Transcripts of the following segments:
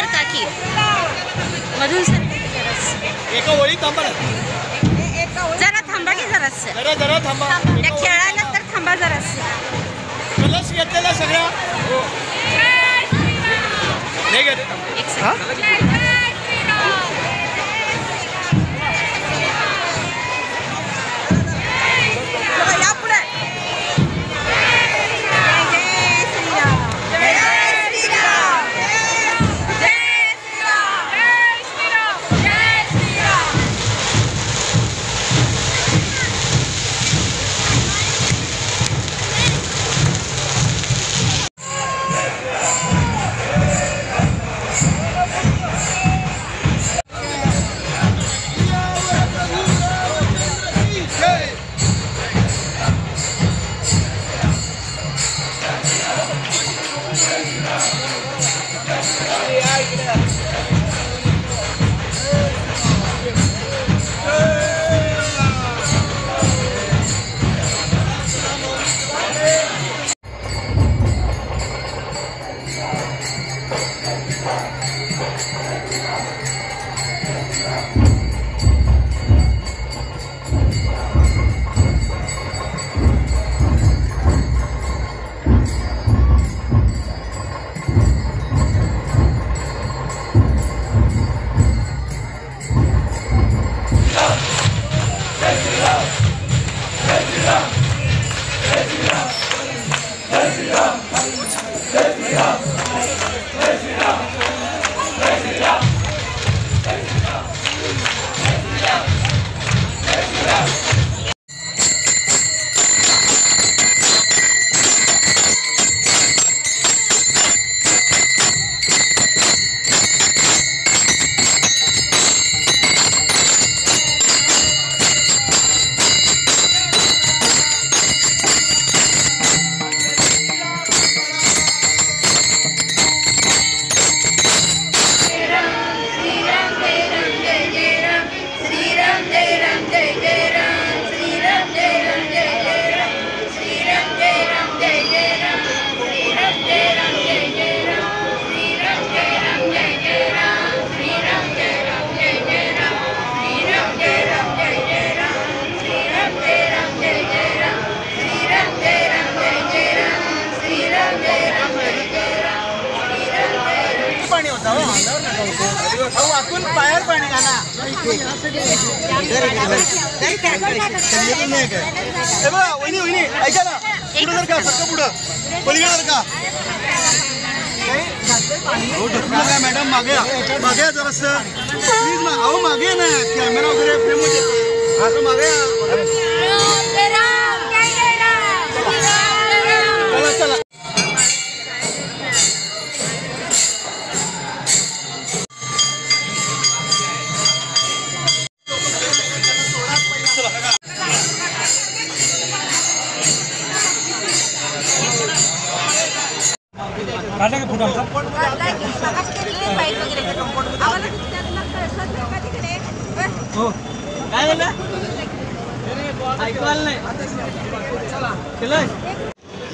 सरका की मधून सरका एका ओळी थांबा ना, जरा थांबा की जरास जरा थांबा. त्या खेळायला तर थांबा जरास. कलश घेतलेला सगळ्या नाही घेत. एक सेकंड. बाहेर पाणी घाला. वहिनी ऐका ना, पुढे जर का सरका पुढं पलीकडे का काय मॅडम मागे मागे जरास प्लीज. अहो मागे ना, कॅमेरा वगैरे फ्रेम मध्ये असं मागे. चला चला. काढला का फोटो आमचा? हो काय झालं? ऐकू आलं नाही.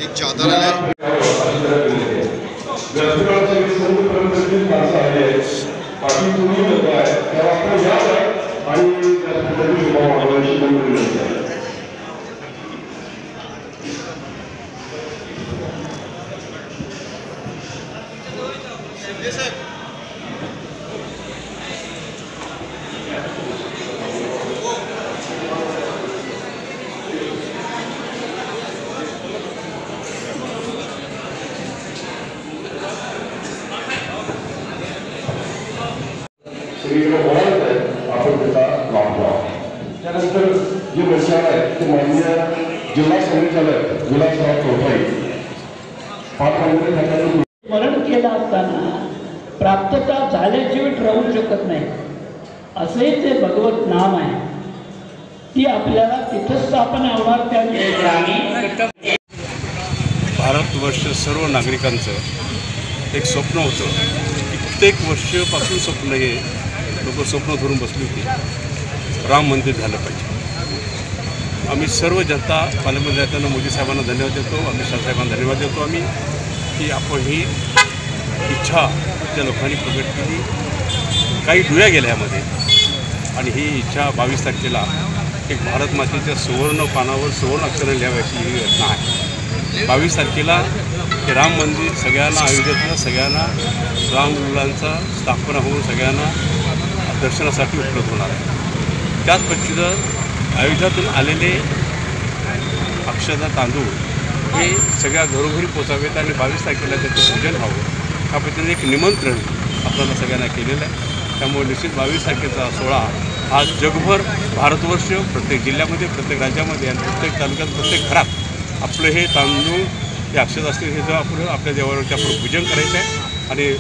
एक चादर आहे. आपण त्याचा लाभ घ्यावा. त्यानंतर जे वर्षाला आहे ते माननीय जिल्हा संचालक विलासराव चौधरी स्मरण केलं असताना प्राप्तता झाल्याशिवाय राहू शकत नाही. असे ते भगवत नाम आहे. ती आपल्याला तिथं स्थापना होणार. त्या भारतवर्ष सर्व नागरिकांचं एक स्वप्न होतं. कित्येक वर्षापासून स्वप्न हे लोक स्वप्न धरून बसली होती. राम मंदिर झालं पाहिजे. आम्ही सर्व जनता पार्लमेंट जाताना मोदी साहेबांना धन्यवाद देतो, अमित शाह साहेबांना धन्यवाद देतो आम्ही की आपण ही इच्छा सांगलीतल्या लोकांनी प्रकट केली, काही डुळ्या गेल्या यामध्ये. आणि ही इच्छा 22 तारखेला एक भारत मातेच्या सुवर्ण पानावर सुवर्ण अक्षराने लिहाव्याची ही घटना आहे. 22 तारखेला हे राम मंदिर सगळ्यांना, अयोध्येतल्या सगळ्यांना रामलल्लांचा स्थापना होऊन सगळ्यांना दर्शनासाठी उपलब्ध होणार आहे. त्याच पद्धतीनं अयोध्यातून आलेले अक्षता तांदूळ हे सगळ्या घरोघरी पोचावेत आणि 22 तारखेला त्याचं पूजन व्हावं, ह्या पद्धतीने एक निमंत्रण आपल्याला सगळ्यांना केलेलं आहे. त्यामुळे निश्चित 22 तारखेचा सोहळा हा जगभर, भारतवर्ष, प्रत्येक जिल्ह्यामध्ये, प्रत्येक राज्यामध्ये आणि प्रत्येक तालुक्यात, प्रत्येक घरात आपलं हे तांदूळ हे अक्षत असतील हे जेव्हा आपण आपल्या देवावरच्या आपण पूजन करायचं आहे आणि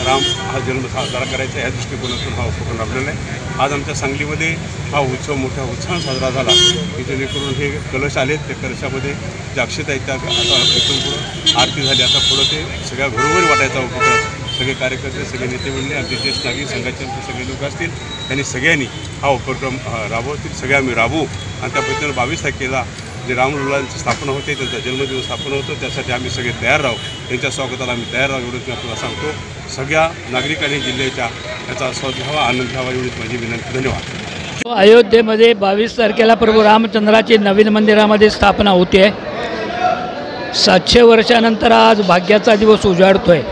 राम हा जन्म साजरा करायचा ह्या दृष्टिकोनातून हा उपक्रम राबलेला आहे. आज आमच्या सांगलीमध्ये हा उत्सव मोठ्या उत्साहात साजरा झाला की जेणेकरून हे कलश आलेत, त्या कलशामध्ये जे अक्षत आहेत त्या आता इथून पुढं आरती झाली, आता पुढं ते सगळ्या घरोघरी वाटायचा उपक्रम सगळे कार्यकर्ते, सगळे नेते मंडळी, आमचे ज्येष्ठ नागरिक संघाचे आमचे सगळे लोक असतील त्यांनी सगळ्यांनी हा उपक्रम राबवतील, सगळे आम्ही राबवू. आणि त्या पद्धतीनं 22 तारखेला जे रामलल्लांची स्थापना होते, त्यांचा जन्मदिवस स्थापना होतो, त्यासाठी आम्ही सगळे तयार राहू, त्यांच्या स्वागताला आम्ही तयार राहू एवढंच मी आपल्याला सांगतो. सगळ्या नागरिकांनी जिल्ह्याच्या याचा आस्वाद घ्यावा, आनंद घ्यावा एवढीच माझी विनंती. धन्यवाद. अयोध्येमध्ये 22 तारखेला प्रभू रामचंद्राची नवीन मंदिरामध्ये स्थापना होते आहे. 700 वर्षानंतर आज भाग्याचा दिवस उजाडतोय.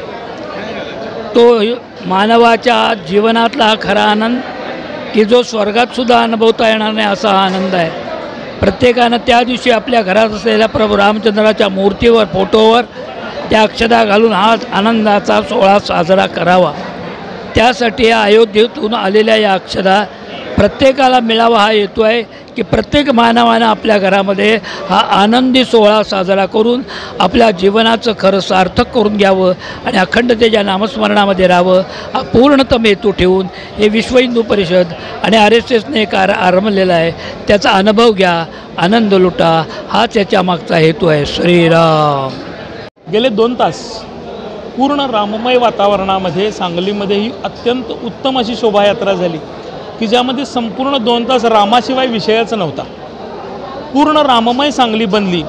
तो मानवाच्या जीवनातला हा खरा आनंद की जो स्वर्गातसुद्धा अनुभवता येणार नाही असा हा आनंद आहे. प्रत्येकानं त्या दिवशी आपल्या घरात असलेल्या प्रभू रामचंद्राच्या मूर्तीवर, फोटोवर त्या अक्षता घालून हा आनंदाचा सोहळा साजरा करावा. त्यासाठी अयोध्येतून आलेल्या या अक्षता प्रत्येकाला मिळावा हा हेतू आहे की प्रत्येक मानवानं आपल्या घरामध्ये हा आनंदी सोहळा साजरा करून आपल्या जीवनाचं खरं सार्थक करून घ्यावं आणि अखंडतेच्या नामस्मरणामध्ये राहावं हा पूर्णतम हेतू ठेवून हे विश्व हिंदू परिषद आणि RSSने एक आरंभलेला आहे. त्याचा अनुभव घ्या, आनंद लुटा, हा त्याच्या मागचा हेतू आहे. श्रीराम. गेले 2 तास पूर्ण राममय वातावरणामध्ये सांगलीमध्ये ही अत्यंत उत्तम अशी शोभायात्रा झाली की ज्यामध्ये संपूर्ण 2 तास रामाशिवाय विषयच नव्हता. पूर्ण राममय सांगली बनली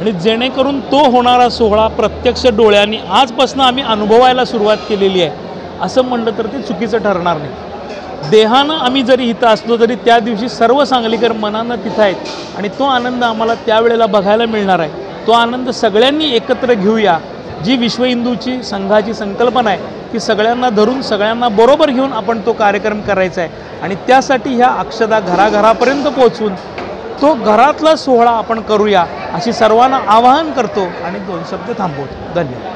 आणि जेणेकरून तो होणारा सोहळा प्रत्यक्ष डोळ्यांनी आजपासून आम्ही अनुभवायला सुरुवात केलेली आहे असं म्हणलं तर ते चुकीचं ठरणार नाही. देहानं आम्ही जरी इथं असलो तरी त्या दिवशी सर्व सांगलीकर मनानं तिथं आहेत आणि तो आनंद आम्हाला त्यावेळेला बघायला मिळणार आहे. तो आनंद सगळ्यांनी एकत्र घेऊया. जी विश्व हिंदूची संघाची संकल्पना आहे की सगळ्यांना धरून सगळ्यांना बरोबर घेऊन आपण तो कार्यक्रम करायचा आहे आणि त्यासाठी ह्या अक्षता घराघरापर्यंत पोहोचून तो घरातला सोहळा आपण करूया अशी सर्वांना आवाहन करतो आणि 2 शब्द थांबवतो. धन्यवाद.